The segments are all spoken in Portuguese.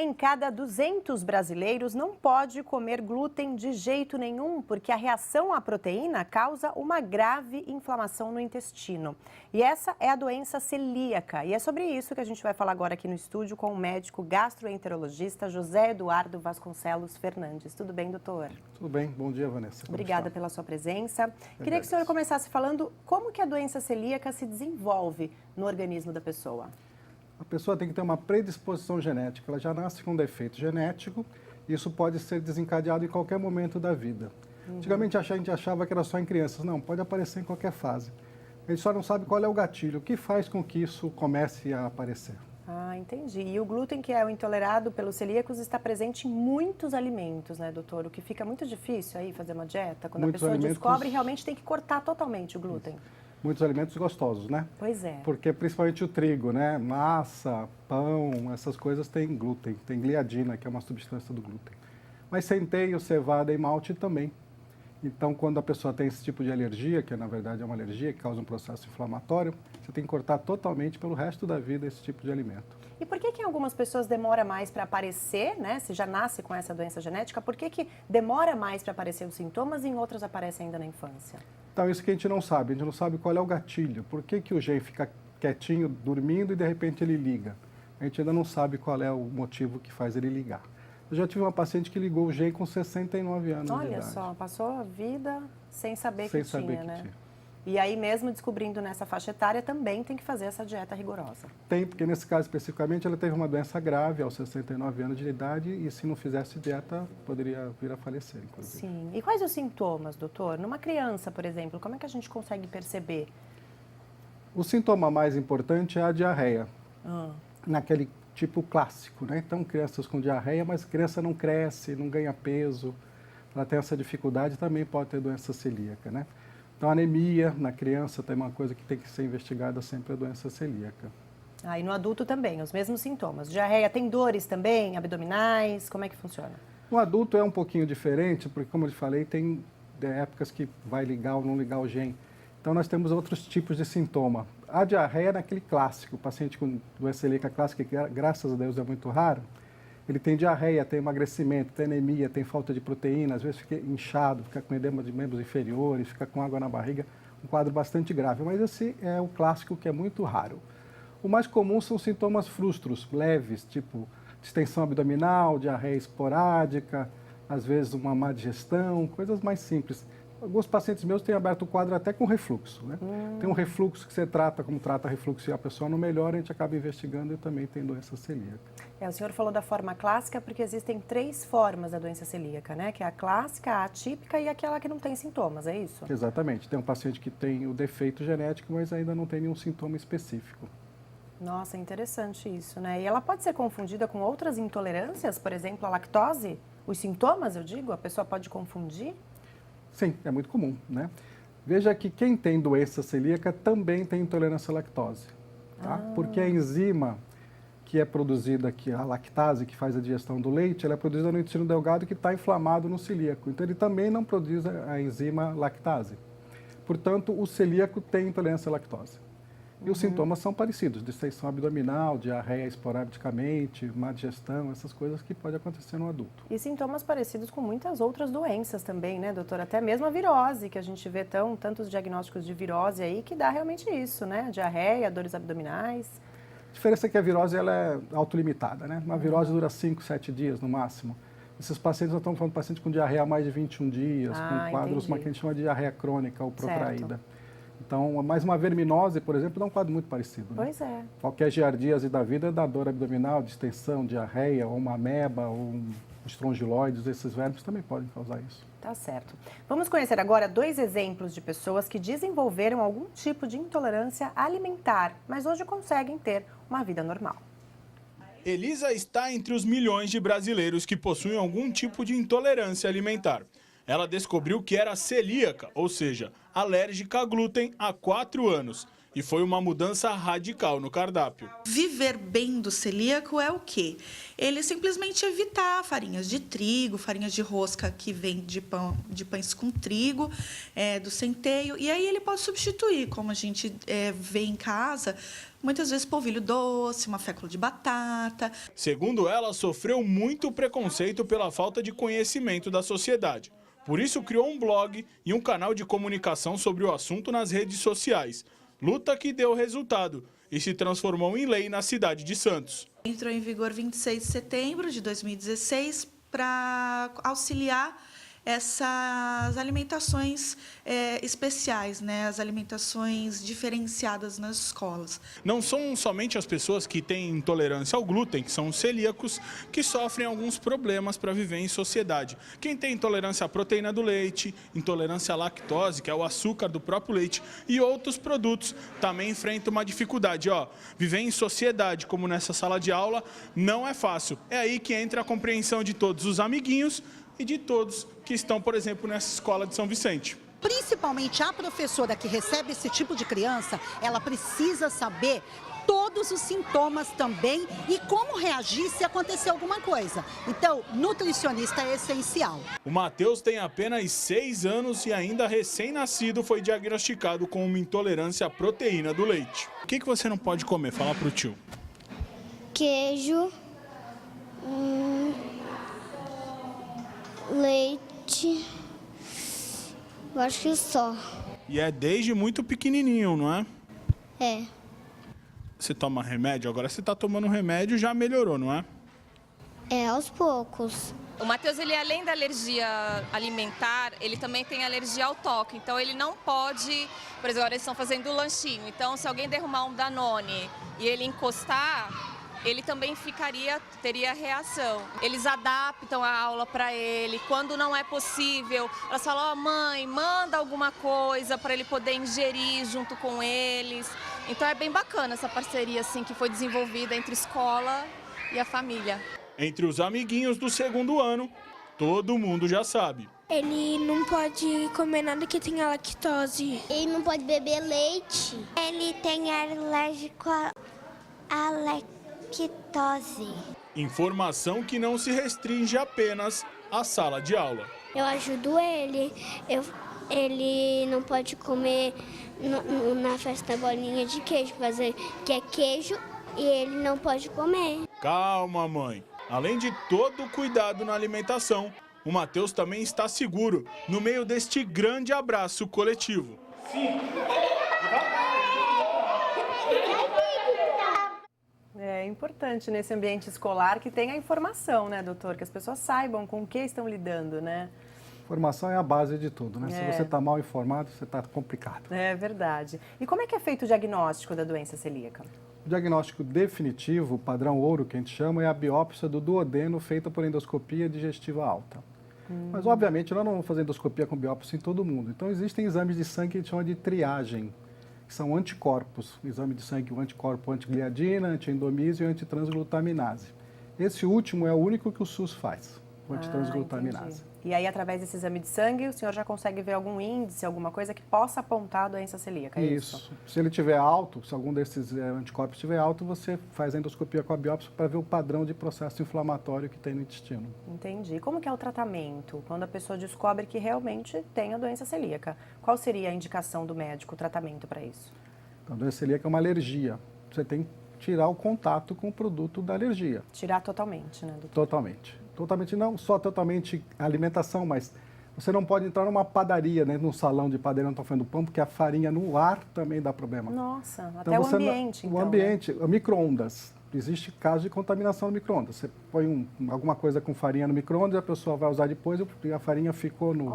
Em cada 200 brasileiros não pode comer glúten de jeito nenhum, porque a reação à proteína causa uma grave inflamação no intestino. E essa é a doença celíaca. E é sobre isso que a gente vai falar agora aqui no estúdio com o médico gastroenterologista José Eduardo Vasconcelos Fernandes. Tudo bem, doutor? Tudo bem. Bom dia, Vanessa. Obrigada pela sua presença. Queria que o senhor começasse falando como que a doença celíaca se desenvolve no organismo da pessoa. A pessoa tem que ter uma predisposição genética, ela já nasce com um defeito genético, e isso pode ser desencadeado em qualquer momento da vida. Antigamente a gente achava que era só em crianças, não, pode aparecer em qualquer fase. A gente só não sabe qual é o gatilho, o que faz com que isso comece a aparecer. Ah, entendi. E o glúten, que é o intolerado pelos celíacos, está presente em muitos alimentos, né, doutor? O que fica muito difícil aí fazer uma dieta, quando a pessoa descobre, realmente tem que cortar totalmente o glúten. Muitos alimentos gostosos, né? Pois é. Porque principalmente o trigo, né? Massa, pão, essas coisas têm glúten, tem gliadina, que é uma substância do glúten. Mas centeio, cevada e malte também. Então, quando a pessoa tem esse tipo de alergia, que na verdade é uma alergia que causa um processo inflamatório, você tem que cortar totalmente pelo resto da vida esse tipo de alimento. E por que em algumas pessoas demora mais para aparecer, né? Se já nasce com essa doença genética, por que demora mais para aparecer os sintomas e em outras aparecem ainda na infância? Então, isso que a gente não sabe qual é o gatilho. Por que o gene fica quietinho, dormindo e de repente ele liga? A gente ainda não sabe qual é o motivo que faz ele ligar. Eu já tive uma paciente que ligou o gene com 69 anos de idade. Olha só, passou a vida sem saber que tinha, né? Tinha. E aí, mesmo descobrindo nessa faixa etária, também tem que fazer essa dieta rigorosa. Tem, porque nesse caso especificamente ela teve uma doença grave aos 69 anos de idade e se não fizesse dieta poderia vir a falecer, inclusive. Sim. E quais os sintomas, doutor? Numa criança, por exemplo, como é que a gente consegue perceber? O sintoma mais importante é a diarreia, naquele tipo clássico, né? Então, crianças com diarreia, mas criança não cresce, não ganha peso, ela tem essa dificuldade, também pode ter doença celíaca, né? Então, anemia na criança tem uma coisa que tem que ser investigada sempre, a doença celíaca. Ah, e no adulto também, os mesmos sintomas. Diarreia, tem dores também, abdominais, como é que funciona? No adulto é um pouquinho diferente, porque como eu te falei, tem épocas que vai ligar ou não ligar o gene. Então, nós temos outros tipos de sintoma. A diarreia é naquele clássico, o paciente com doença celíaca clássica, que graças a Deus é muito raro, ele tem diarreia, tem emagrecimento, tem anemia, tem falta de proteína, às vezes fica inchado, fica com edema de membros inferiores, fica com água na barriga, um quadro bastante grave. Mas esse é o clássico que é muito raro. O mais comum são sintomas frustros, leves, tipo distensão abdominal, diarreia esporádica, às vezes uma má digestão, coisas mais simples. Alguns pacientes meus têm aberto o quadro até com refluxo, né? Tem um refluxo que você trata, como trata refluxo e a pessoa não melhora, a gente acaba investigando e também tem doença celíaca. O senhor falou da forma clássica porque existem 3 formas da doença celíaca, né? Que é a clássica, a atípica e aquela que não tem sintomas, é isso? Exatamente. Tem um paciente que tem o defeito genético, mas ainda não tem nenhum sintoma específico. Nossa, interessante isso, né? E ela pode ser confundida com outras intolerâncias, por exemplo, a lactose? Os sintomas, eu digo, a pessoa pode confundir? Sim, é muito comum, né? Veja que quem tem doença celíaca também tem intolerância à lactose, tá? Porque a enzima que é produzida aqui, a lactase, que faz a digestão do leite, ela é produzida no intestino delgado que está inflamado no celíaco. Então, ele também não produz a enzima lactase. Portanto, o celíaco tem intolerância à lactose. E os sintomas são parecidos, distensão abdominal, diarreia esporadicamente, má digestão, essas coisas que podem acontecer no adulto. E sintomas parecidos com muitas outras doenças também, né, doutor? Até mesmo a virose, que a gente vê tantos diagnósticos de virose aí, que dá realmente isso, né? Diarreia, dores abdominais. A diferença é que a virose ela é autolimitada, né? Uma virose dura 5, 7 dias no máximo. Esses pacientes, nós estamos falando de pacientes com diarreia há mais de 21 dias, com quadros, uma que a gente chama de diarreia crônica ou protraída. Então, mais uma verminose, por exemplo, dá um quadro muito parecido. Né? Pois é. Qualquer giardíase da vida dá dor abdominal, distensão, diarreia, ou uma ameba, ou um estrongiloides, esses vermes também podem causar isso. Tá certo. Vamos conhecer agora 2 exemplos de pessoas que desenvolveram algum tipo de intolerância alimentar, mas hoje conseguem ter uma vida normal. Elisa está entre os milhões de brasileiros que possuem algum tipo de intolerância alimentar. Ela descobriu que era celíaca, ou seja, alérgica a glúten há 4 anos. E foi uma mudança radical no cardápio. Viver bem do celíaco é o quê? Ele simplesmente evitar farinhas de trigo, farinhas de rosca que vem de pães com trigo, do centeio. E aí ele pode substituir, como a gente vê em casa, muitas vezes polvilho doce, uma fécula de batata. Segundo ela, sofreu muito preconceito pela falta de conhecimento da sociedade. Por isso criou um blog e um canal de comunicação sobre o assunto nas redes sociais. Luta que deu resultado e se transformou em lei na cidade de Santos. Entrou em vigor 26 de setembro de 2016 para auxiliar essas alimentações especiais, né? As alimentações diferenciadas nas escolas. Não são somente as pessoas que têm intolerância ao glúten, que são os celíacos, que sofrem alguns problemas para viver em sociedade. Quem tem intolerância à proteína do leite, intolerância à lactose, que é o açúcar do próprio leite, e outros produtos, também enfrenta uma dificuldade. Viver em sociedade, como nessa sala de aula, não é fácil. É aí que entra a compreensão de todos os amiguinhos e de todos que estão, por exemplo, nessa escola de São Vicente. Principalmente a professora que recebe esse tipo de criança, ela precisa saber todos os sintomas também e como reagir se acontecer alguma coisa. Então, nutricionista é essencial. O Matheus tem apenas 6 anos e ainda recém-nascido foi diagnosticado com uma intolerância à proteína do leite. O que você não pode comer? Fala pro tio. Queijo, leite, eu acho que só. E é desde muito pequenininho, não é? É. Você toma remédio? Agora você está tomando remédio, já melhorou, não é? É, aos poucos. O Matheus, ele além da alergia alimentar, ele também tem alergia ao toque. Então ele não pode, por exemplo, agora eles estão fazendo o lanchinho. Então se alguém derrumar um Danone e ele encostar, ele também teria reação. Eles adaptam a aula para ele. Quando não é possível, elas falam: mãe, manda alguma coisa para ele poder ingerir junto com eles. Então é bem bacana essa parceria assim que foi desenvolvida entre escola e a família. Entre os amiguinhos do segundo ano, todo mundo já sabe. Ele não pode comer nada que tenha lactose. Ele não pode beber leite. Ele tem alérgico à lactose. Informação que não se restringe apenas à sala de aula. Eu ajudo ele. Ele não pode comer na festa bolinha de queijo, que é queijo, e ele não pode comer. Calma, mãe. Além de todo o cuidado na alimentação, o Matheus também está seguro no meio deste grande abraço coletivo. É importante nesse ambiente escolar que tenha informação, né, doutor? Que as pessoas saibam com o que estão lidando, né? Informação é a base de tudo, né? É. Se você está mal informado, você está complicado. É verdade. E como é que é feito o diagnóstico da doença celíaca? O diagnóstico definitivo, padrão ouro, que a gente chama, é a biópsia do duodeno feita por endoscopia digestiva alta. Mas, obviamente, nós não vamos fazer endoscopia com biópsia em todo mundo. Então, existem exames de sangue que a gente chama de triagem, que são anticorpos. Exame de sangue, o anticorpo antigliadina, antiendomísio e antitransglutaminase. Esse último é o único que o SUS faz, o antitransglutaminase. Entendi. E aí, através desse exame de sangue, o senhor já consegue ver algum índice, alguma coisa que possa apontar a doença celíaca, é isso? Se ele tiver alto, se algum desses anticorpos estiver alto, você faz a endoscopia com a biópsia para ver o padrão de processo inflamatório que tem no intestino. Entendi. Como que é o tratamento quando a pessoa descobre que realmente tem a doença celíaca? Qual seria a indicação do médico, o tratamento para isso? Então, a doença celíaca é uma alergia. Você tem que tirar o contato com o produto da alergia. Tirar totalmente, né, doutor? Totalmente. Totalmente, não só totalmente a alimentação, mas você não pode entrar numa padaria, né, num salão de padaria, não estou fazendo pão, porque a farinha no ar também dá problema. Nossa, Então, até o ambiente, então. O ambiente, né? Micro-ondas. Existe caso de contaminação no micro-ondas. Você põe alguma coisa com farinha no micro-ondas, a pessoa vai usar depois e a farinha ficou no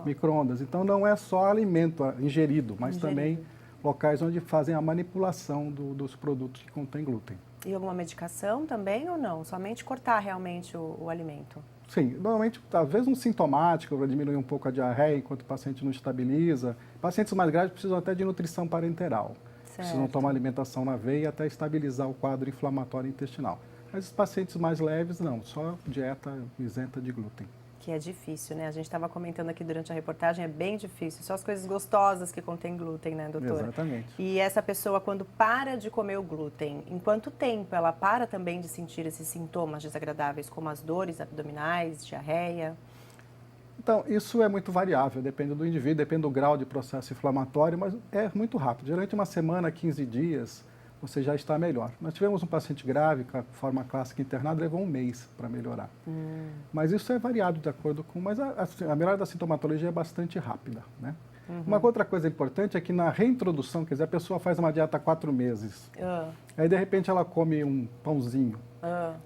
micro-ondas. Então, não é só alimento ingerido, mas também locais onde fazem a manipulação dos produtos que contêm glúten. E alguma medicação também ou não? Somente cortar realmente o alimento? Sim, normalmente, às vezes um sintomático para diminuir um pouco a diarreia enquanto o paciente não estabiliza. Pacientes mais graves precisam até de nutrição parenteral. Certo. Precisam tomar alimentação na veia até estabilizar o quadro inflamatório intestinal. Mas os pacientes mais leves, não, só dieta isenta de glúten. Que é difícil, né? A gente estava comentando aqui durante a reportagem, é bem difícil. Só as coisas gostosas que contêm glúten, né, doutora? Exatamente. E essa pessoa, quando para de comer o glúten, em quanto tempo ela para também de sentir esses sintomas desagradáveis, como as dores abdominais, diarreia? Então, isso é muito variável, depende do indivíduo, depende do grau de processo inflamatório, mas é muito rápido. Geralmente, uma semana, 15 dias, você já está melhor. Nós tivemos um paciente grave, com a forma clássica internada, levou um mês para melhorar. Mas isso é variado de acordo com... Mas a melhora da sintomatologia é bastante rápida, né? Uma outra coisa importante é que na reintrodução, quer dizer, a pessoa faz uma dieta há 4 meses, aí de repente ela come um pãozinho,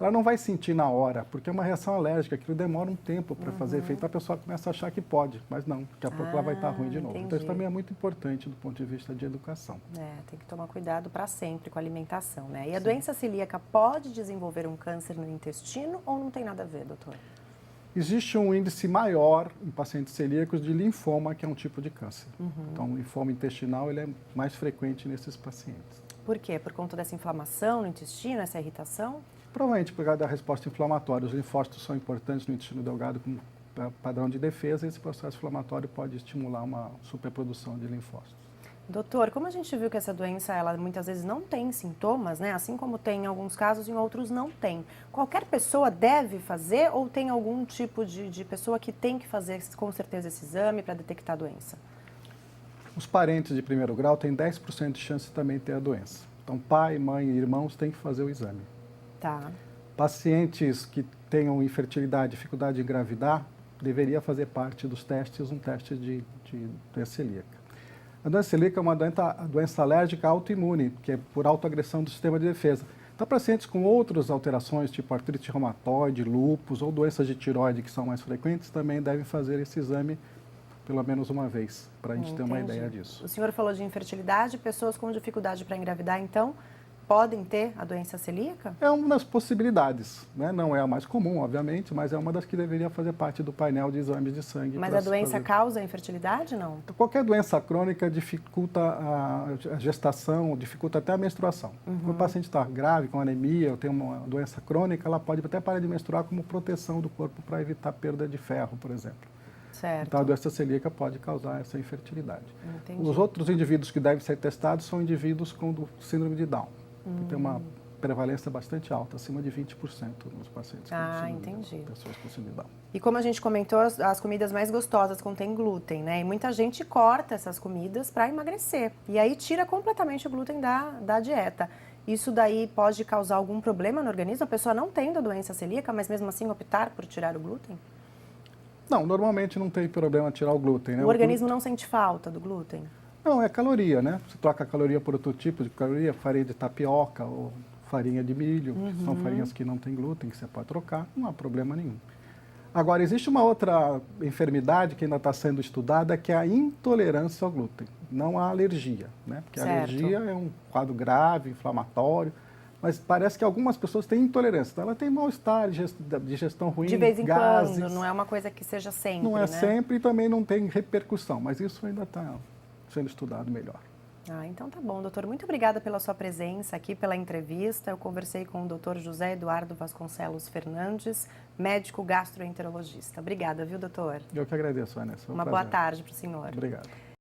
ela não vai sentir na hora, porque é uma reação alérgica, aquilo demora um tempo para fazer efeito, a pessoa começa a achar que pode, mas não, daqui a pouco ela vai estar ruim de novo. Entendi. Então isso também é muito importante do ponto de vista de educação. Tem que tomar cuidado para sempre com a alimentação, né? E a doença celíaca pode desenvolver um câncer no intestino ou não tem nada a ver, doutor? Existe um índice maior em pacientes celíacos de linfoma, que é um tipo de câncer. Então, o linfoma intestinal ele é mais frequente nesses pacientes. Por quê? Por conta dessa inflamação no intestino, essa irritação? Provavelmente por causa da resposta inflamatória. Os linfócitos são importantes no intestino delgado como padrão de defesa e esse processo inflamatório pode estimular uma superprodução de linfócitos. Doutor, como a gente viu que essa doença, ela muitas vezes não tem sintomas, né? Assim como tem em alguns casos, em outros não tem. Qualquer pessoa deve fazer ou tem algum tipo de pessoa que tem que fazer com certeza esse exame para detectar a doença? Os parentes de primeiro grau têm 10% de chance de também ter a doença. Então, pai, mãe e irmãos têm que fazer o exame. Tá. Pacientes que tenham infertilidade, dificuldade de engravidar, deveria fazer parte dos testes, um teste de doença celíaca. A doença celíaca é uma doença alérgica autoimune, que é por autoagressão do sistema de defesa. Então, pacientes com outras alterações, tipo artrite reumatoide, lúpus ou doenças de tireoide, que são mais frequentes, também devem fazer esse exame pelo menos uma vez, para a gente ter uma ideia disso. O senhor falou de infertilidade, pessoas com dificuldade para engravidar, então, podem ter a doença celíaca? É uma das possibilidades, né? Não é a mais comum, obviamente, mas é uma das que deveria fazer parte do painel de exames de sangue. Mas a doença causa a infertilidade, não? Qualquer doença crônica dificulta a gestação, dificulta até a menstruação. Quando o paciente está grave, com anemia, ou tem uma doença crônica, ela pode até parar de menstruar como proteção do corpo para evitar perda de ferro, por exemplo. Certo. Então, a doença celíaca pode causar essa infertilidade. Entendi. Os outros indivíduos que devem ser testados são indivíduos com síndrome de Down. Que tem uma prevalência bastante alta, acima de 20% nos pacientes com síndrome de Down, pessoas com síndrome de Down. E como a gente comentou, as comidas mais gostosas contêm glúten, né? E muita gente corta essas comidas para emagrecer. E aí tira completamente o glúten da dieta. Isso daí pode causar algum problema no organismo? A pessoa não tendo a doença celíaca, mas mesmo assim optar por tirar o glúten? Não, normalmente não tem problema tirar o glúten, né? O organismo não sente falta do glúten? Não, é caloria, né? Você troca a caloria por outro tipo de caloria, farinha de tapioca ou farinha de milho, que são farinhas que não tem glúten, que você pode trocar, não há problema nenhum. Agora, existe uma outra enfermidade que ainda está sendo estudada, que é a intolerância ao glúten, não a alergia, né? Porque a alergia é um quadro grave, inflamatório, mas parece que algumas pessoas têm intolerância. Então, ela tem mal-estar, digestão ruim, de vez em gases, quando, não é uma coisa que seja sempre, não é né? sempre e também não tem repercussão, mas isso ainda está sendo estudado melhor. Então tá bom, doutor. Muito obrigada pela sua presença aqui, pela entrevista. Eu conversei com o doutor José Eduardo Vasconcelos Fernandes, médico gastroenterologista. Obrigada, viu, doutor? Eu que agradeço, Vanessa. Uma boa tarde para o senhor. Obrigado.